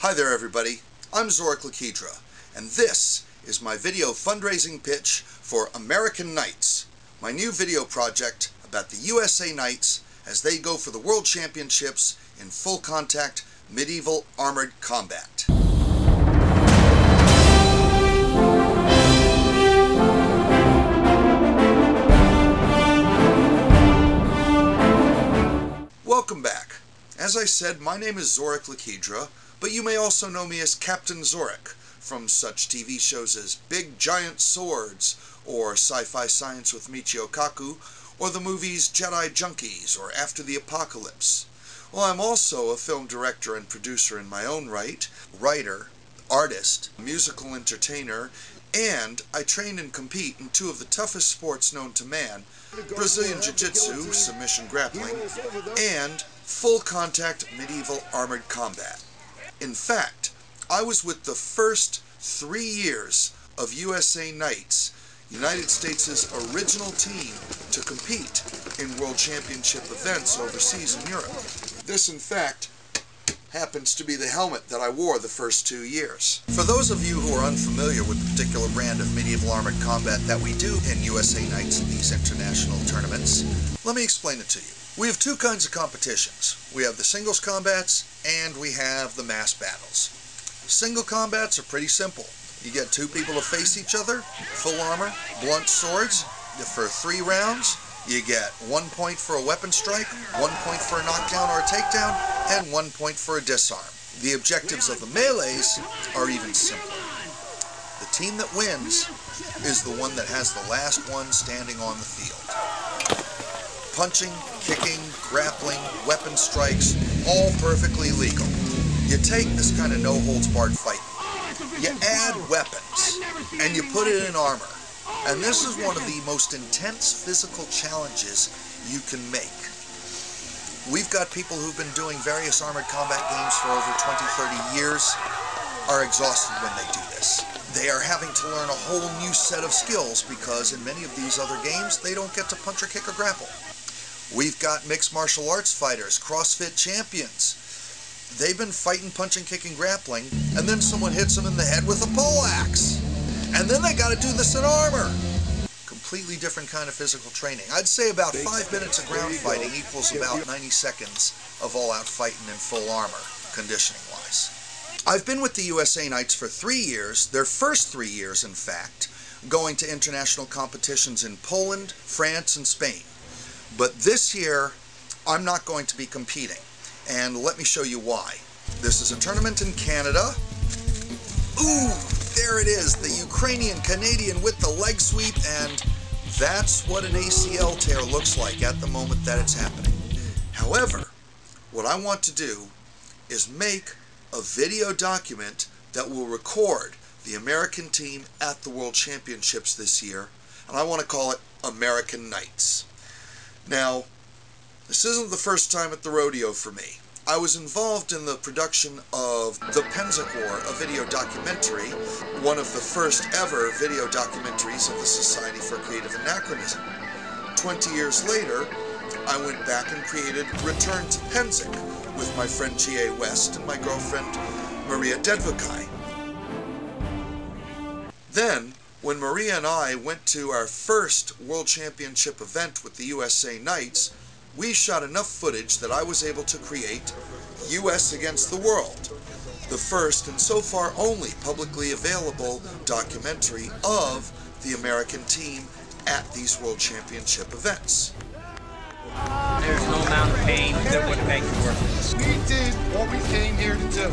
Hi there everybody, I'm Zorik Lakidra, and this is my video fundraising pitch for American Knights, my new video project about the USA Knights as they go for the World Championships in full contact medieval armored combat. Welcome back. As I said, my name is Zorik Lakidra, but you may also know me as Captain Zorik from such TV shows as Big Giant Swords, or Sci-Fi Science with Michio Kaku, or the movies Jedi Junkies, or After the Apocalypse. Well, I'm also a film director and producer in my own right, writer, artist, musical entertainer, and I train and compete in two of the toughest sports known to man, Brazilian Jiu-Jitsu, submission grappling, and full contact medieval armored combat. In fact, I was with the first 3 years of USA Knights, United States' original team to compete in World Championship events overseas in Europe. This, in fact, happens to be the helmet that I wore the first 2 years. For those of you who are unfamiliar with the particular brand of medieval armored combat that we do in USA Knights in these international tournaments, let me explain it to you. We have two kinds of competitions. We have the singles combats and we have the mass battles. Single combats are pretty simple. You get two people to face each other, full armor, blunt swords. For 3 rounds, you get 1 point for a weapon strike, 1 point for a knockdown or a takedown, and 1 point for a disarm. The objectives of the melees are even simpler. The team that wins is the one that has the last one standing on the field. Punching, kicking, grappling, weapon strikes, all perfectly legal. You take this kind of no-holds-barred fight, you add weapons, and you put it in armor. And this is one of the most intense physical challenges you can make. We've got people who've been doing various armored combat games for over 20-30 years, are exhausted when they do this. They are having to learn a whole new set of skills because in many of these other games, they don't get to punch or kick or grapple. We've got mixed martial arts fighters, CrossFit champions. They've been fighting, punching, kicking, grappling, and then someone hits them in the head with a pole axe. And then they got to do this in armor. Completely different kind of physical training. I'd say about 5 minutes of ground fighting equals about 90 seconds of all-out fighting in full armor, conditioning-wise. I've been with the USA Knights for 3 years, their first 3 years, in fact, going to international competitions in Poland, France, and Spain. But this year, I'm not going to be competing. And let me show you why. This is a tournament in Canada. Ooh, there it is, the Ukrainian-Canadian with the leg sweep, and that's what an ACL tear looks like at the moment that it's happening. However, what I want to do is make a video document that will record the American team at the World Championships this year, and I want to call it American Knights. Now, this isn't the first time at the rodeo for me. I was involved in the production of The Penzic War, a video documentary, one of the first ever video documentaries of the Society for Creative Anachronism. 20 years later, I went back and created Return to Penzic with my friend G.A. West and my girlfriend Maria Dedvakai. Then, when Maria and I went to our first World Championship event with the USA Knights, we shot enough footage that I was able to create US Against the World, the first and so far only publicly available documentary of the American team at these World Championship events. There's no amount of pain that would make it worth it. We did what we came here to do.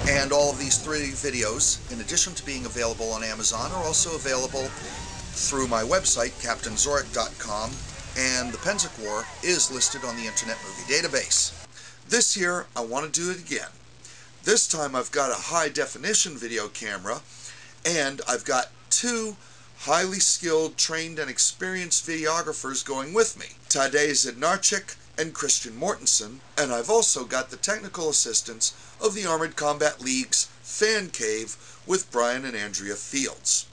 And all of these 3 videos, in addition to being available on Amazon, are also available through my website, CaptainZorik.com, and The Penzic War is listed on the Internet Movie Database. This year, I want to do it again. This time I've got a high-definition video camera, and I've got 2 highly skilled, trained, and experienced videographers going with me, Tadej Zednarczyk and Christian Mortensen, and I've also got the technical assistance of the Armored Combat League's Fan Cave with Brian and Andrea Fields.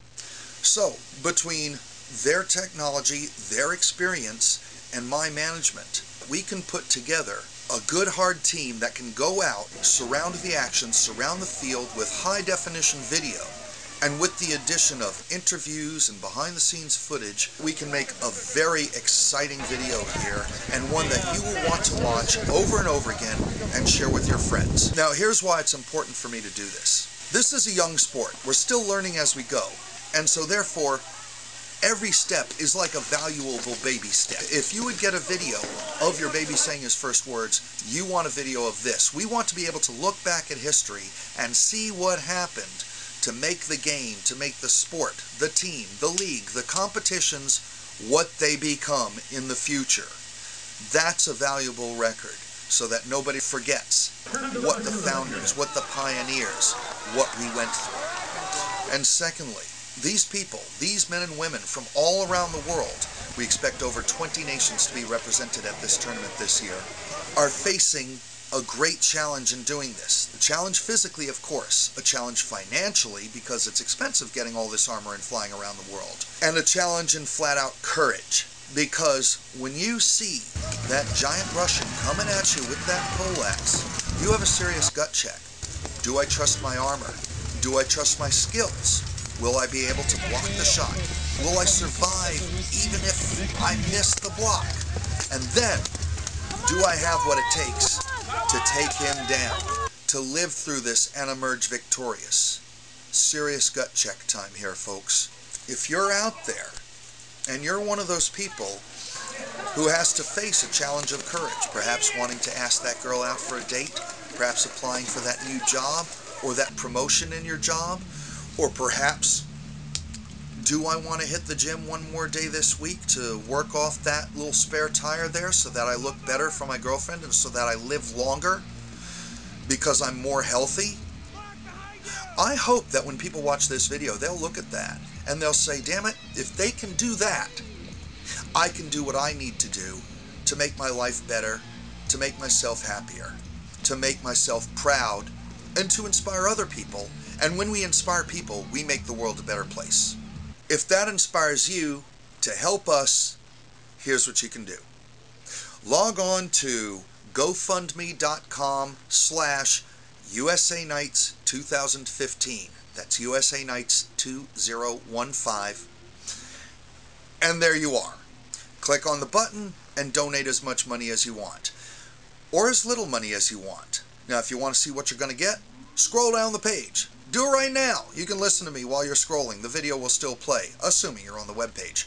So, between their technology, their experience, and my management, we can put together A good hard team that can go out, surround the action, surround the field with high definition video. And with the addition of interviews and behind the scenes footage, we can make a very exciting video here, and one that you will want to watch over and over again and share with your friends. Now here's why it's important for me to do this. This is a young sport. We're still learning as we go. And so therefore, every step is like a valuable baby step. If you would get a video of your baby saying his first words, you want a video of this. We want to be able to look back at history and see what happened to make the game, to make the sport, the team, the league, the competitions, what they become in the future. That's a valuable record, so that nobody forgets what the founders, what the pioneers, what we went through. And secondly, these people, these men and women from all around the world, we expect over 20 nations to be represented at this tournament this year, are facing a great challenge in doing this. A challenge physically, of course, a challenge financially because it's expensive getting all this armor and flying around the world, and a challenge in flat-out courage, because when you see that giant Russian coming at you with that poleaxe, you have a serious gut check. Do I trust my armor? Do I trust my skills? Will I be able to block the shot? Will I survive even if I miss the block? And then, do I have what it takes to take him down, to live through this and emerge victorious? Serious gut check time here, folks. If you're out there and you're one of those people who has to face a challenge of courage, perhaps wanting to ask that girl out for a date, perhaps applying for that new job or that promotion in your job, or perhaps, do I want to hit the gym one more day this week to work off that little spare tire there so that I look better for my girlfriend and so that I live longer because I'm more healthy? I hope that when people watch this video, they'll look at that and they'll say, damn it, if they can do that, I can do what I need to do to make my life better, to make myself happier, to make myself proud, and to inspire other people. And when we inspire people, we make the world a better place. If that inspires you to help us, here's what you can do. Log on to gofundme.com/USA Nights 2015. That's USA Nights 2015. And there you are. Click on the button and donate as much money as you want, or as little money as you want. Now, if you want to see what you're going to get, scroll down the page. Do it right now. You can listen to me while you're scrolling. The video will still play, assuming you're on the web page.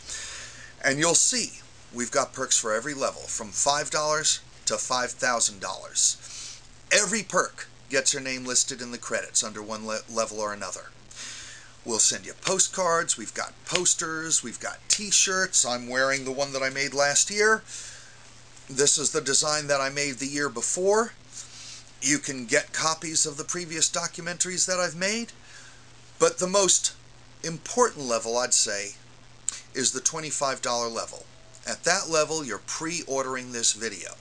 And you'll see we've got perks for every level, from $5 to $5,000. Every perk gets your name listed in the credits under one level or another. We'll send you postcards. We've got posters. We've got t-shirts. I'm wearing the one that I made last year. This is the design that I made the year before. You can get copies of the previous documentaries that I've made, but the most important level, I'd say, is the $25 level. At that level, you're pre-ordering this video,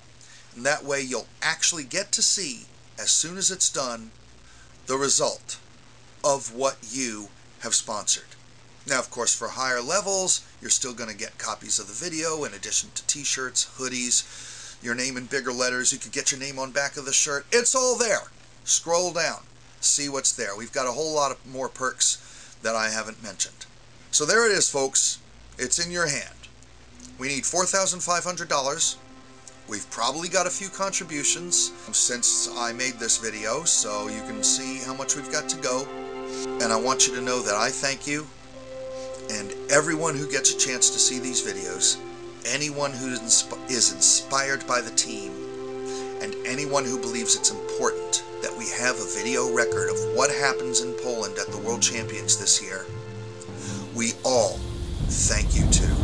and that way you'll actually get to see, as soon as it's done, the result of what you have sponsored. Now, of course, for higher levels, you're still going to get copies of the video in addition to t-shirts, hoodies, your name in bigger letters. You could get your name on back of the shirt. It's all there. Scroll down. See what's there. We've got a whole lot of more perks that I haven't mentioned. So there it is, folks. It's in your hand. We need $4,500. We've probably got a few contributions since I made this video, so you can see how much we've got to go. And I want you to know that I thank you, and everyone who gets a chance to see these videos, anyone who is inspired by the team, and anyone who believes it's important that we have a video record of what happens in Poland at the World Champions this year, we all thank you too.